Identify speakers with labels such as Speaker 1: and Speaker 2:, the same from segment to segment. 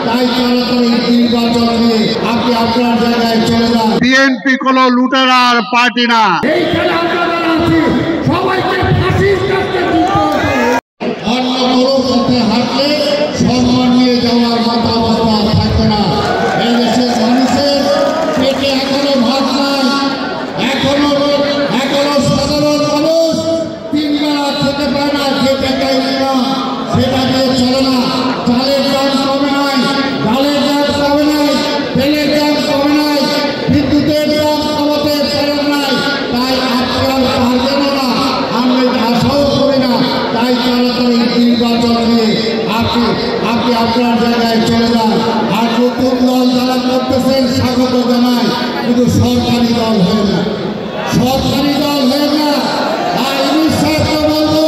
Speaker 1: তাই তাড়াতাড়ি নির্বাচন নিয়ে আপনি আপনার জায়গায় চলে যান।
Speaker 2: বিএনপি কোনো লুটেরার পার্টি না।
Speaker 1: এইখানে আমরা আছি, সবাইকে ফাঁসির কাছে দিতে হবে। অন্য কোনো পথে হাঁটলে সম্মান নিয়ে যাওয়ার মতো অবস্থা থাকবে না। এই দেশের মানুষের পেটে এখনো ভাত নাই, এখনো সাধারণ মানুষ 3 বেলা খেতে পায় না, খেতে চাইবে না, সেটা দিয়ে চলে না। চালের দাম কমে নাই, ডালের দাম কমে নাই, তেলের দাম কমে নাই, বিদ্যুতের দাম কমাতে পারেন নাই। তাই আপনার পারবেন না, আমরা আশাও করি না। তাই তাড়াতাড়ি নির্বাচন নিয়ে আপনি আপনার জায়গায় চলে যান। আর নতুন দল যারা করতেছেন স্বাগত জানাই, কিন্তু সরকারি দল হয়ে না, সরকারি দল হয়ে না। আর ইনসাফকে বলবো,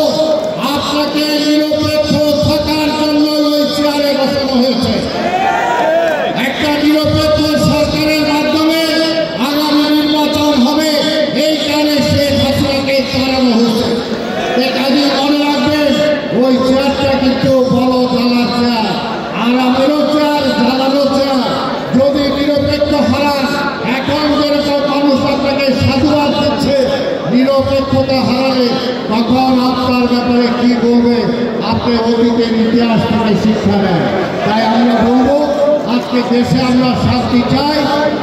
Speaker 1: আপনাকে নিরপেক্ষ থাকার জন্য ওই চেয়ারে বসানো হয়েছে। একটা নিরপেক্ষ সরকারের মাধ্যমে আগামী নির্বাচন হবে, এই কারণে শেখ হাসিনাকে চালানো হয়েছে। কাজে মনে রাখবেন, ওই চেয়ারটা কিন্তু বড় জ্বালার চেয়ার, আরামেরও চেয়ার, জ্বালানো চেয়ার। যদি নিরপেক্ষ হারান, এখন যেরকম মানুষ আপনাকে সাধুবাদ দিচ্ছে, নিরপেক্ষতা হারালে তখন আপনার ব্যাপারে কি বলবে, আপনি অতীতের ইতিহাস থেকে শিক্ষা নেন। তাই আমরা বলবো, আজকে দেশে আমরা শান্তি চাই।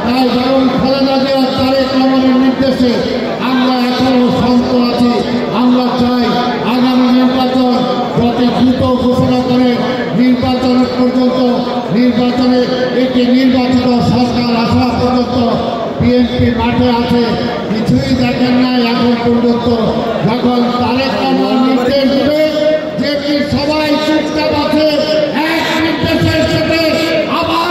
Speaker 1: তাই যেমন খালেদা জিয়া তারেক রহমানের নির্দেশে আমরা এখনো শান্ত আছি। আমরা চাই আগামী নির্বাচন যত দ্রুত ঘোষণা করে নির্বাচনের পর্যন্ত, নির্বাচনে একটি নির্বাচিত সরকার আসা পর্যন্ত বিএনপি মাঠে আছে। কিছুই দেখেন নাই এখন পর্যন্ত। যখন তারেক রহমান নির্দেশ দেবে, যেটি সবাই চুপচাপ আছে, এক নির্দেশের সাথে আবার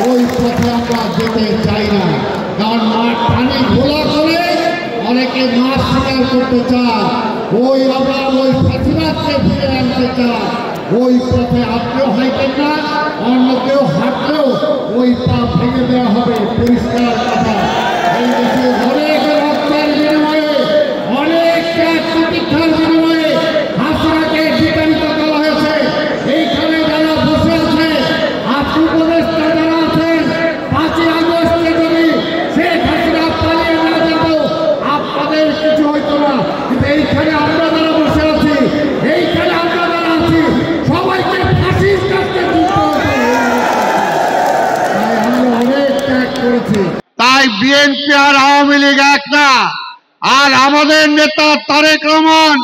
Speaker 1: ওই পথে আমরা যেতে চাই না। কারণ মাঠ পানি ঘোলা করে অনেকে মাছ শিকার করতে চায়, ওই আমরা ওই ফাঁসিবাদকে ফিরে আনতে চাই। ওই পথে আপনিও হাঁটেন না, অন্য কেউ হাঁটলেও ওই পা ভেঙে দেওয়া হবে। পরিষ্কার কথা। এই দেশে অনেক রক্তের বিনিময়ে, অনেক প্রতীক্ষার বিনিময়ে হাসিনাকে বিতাড়িত করা হয়েছে। এইখানে যারা বসে আছে, আপনি উপদেষ্টা যারা আছেন, 5ই আগস্টে যদি শেখ হাসিনা পালিয়ে না যেত, আপনাদের কিছু হইতো না। কিন্তু এইখানে আমরা যারা বসে আছি, এইখানে আমরা যারা আছি, সবাইকে ফাঁসির কাছে দিতে হবে। তাই আমরা অনেক ত্যাগ করেছি।
Speaker 2: তাই বিএনপি আর আওয়ামী লীগ এক না। আর আমাদের নেতা তারেক রহমান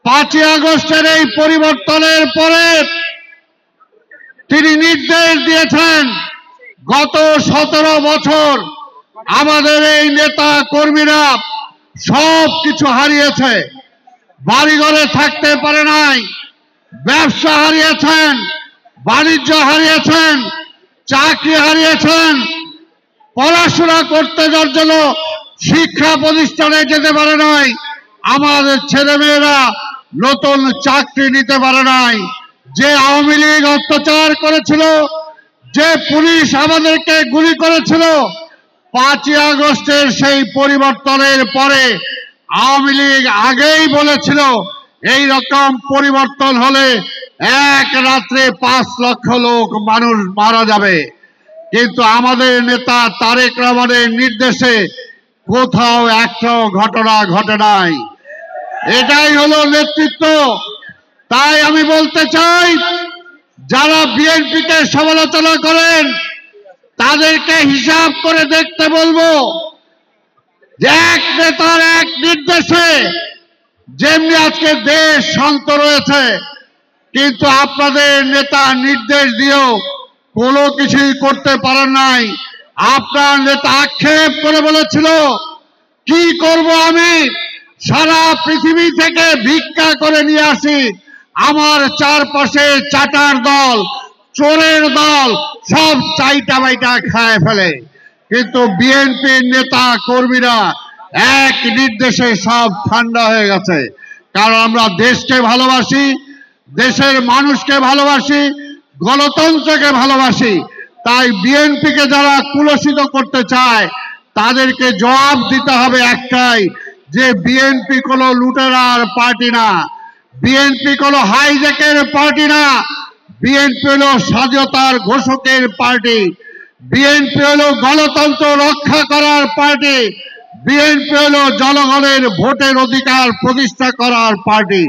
Speaker 2: 5ই আগস্টের এই পরিবর্তনের পরে তিনি নির্দেশ দিয়েছেন, গত 17 বছর আমাদের এই নেতা কর্মীরা সব কিছু হারিয়েছে। বাড়িঘরে থাকতে পারে নাই, ব্যবসা হারিয়েছেন, বাণিজ্য হারিয়েছেন, চাকরি হারিয়েছেন, পড়াশোনা করতে যাওয়ার জন্য শিক্ষা প্রতিষ্ঠানে যেতে পারে নাই, আমাদের ছেলেমেয়েরা নতুন চাকরি নিতে পারে নাই। যে আওয়ামী লীগ অত্যাচার করেছিল, যে পুলিশ আমাদেরকে গুলি করেছিল, 5ই আগস্টের সেই পরিবর্তনের পরে আওয়ামী লীগ আগেই বলেছিল এই রকম পরিবর্তন হলে এক রাত্রে 5 লক্ষ লোক মানুষ মারা যাবে। কিন্তু আমাদের নেতা তারেক রহমানের নির্দেশে কোথাও একটাও ঘটনা ঘটে নাই। এটাই হলো নেতৃত্ব। তাই আমি বলতে চাই, যারা বিএনপিকে সমালোচনা করেন তাদেরকে হিসাব করে দেখতে বলবো যে এক নেতার এক নির্দেশে যেমনি আজকে দেশ শান্ত রয়েছে, কিন্তু আপনাদের নেতা নির্দেশ দিয়েও কোনো কিছুই করতে পারেন নাই। আপনার নেতা আক্ষেপ করে বলেছিল, কি করব আমি, সারা পৃথিবী থেকে ভিক্ষা করে নিয়ে আসি, আমার চারপাশে চাটার দল, চোরের দল সব চাইটা বাইটা খায় ফেলে। কিন্তু বিএনপির নেতা কর্মীরা এক নির্দেশে সব ঠান্ডা হয়ে গেছে। কারণ আমরা দেশকে ভালোবাসি, দেশের মানুষকে ভালোবাসি, গণতন্ত্রকে ভালোবাসি। তাই বিএনপিকে যারা কুলসিত করতে চায় তাদেরকে জবাব দিতে হবে একটাই, যে বিএনপি কোনো লুটেরার পার্টি না। বিএনপি কোনো হাইজ্যাকের পার্টি না, বিএনপি হলো স্বাধীনতার ঘোষকের পার্টি, বিএনপি হলো গণতন্ত্র রক্ষা করার পার্টি, বিএনপি হলো জনগণের ভোটের অধিকার প্রতিষ্ঠা করার পার্টি।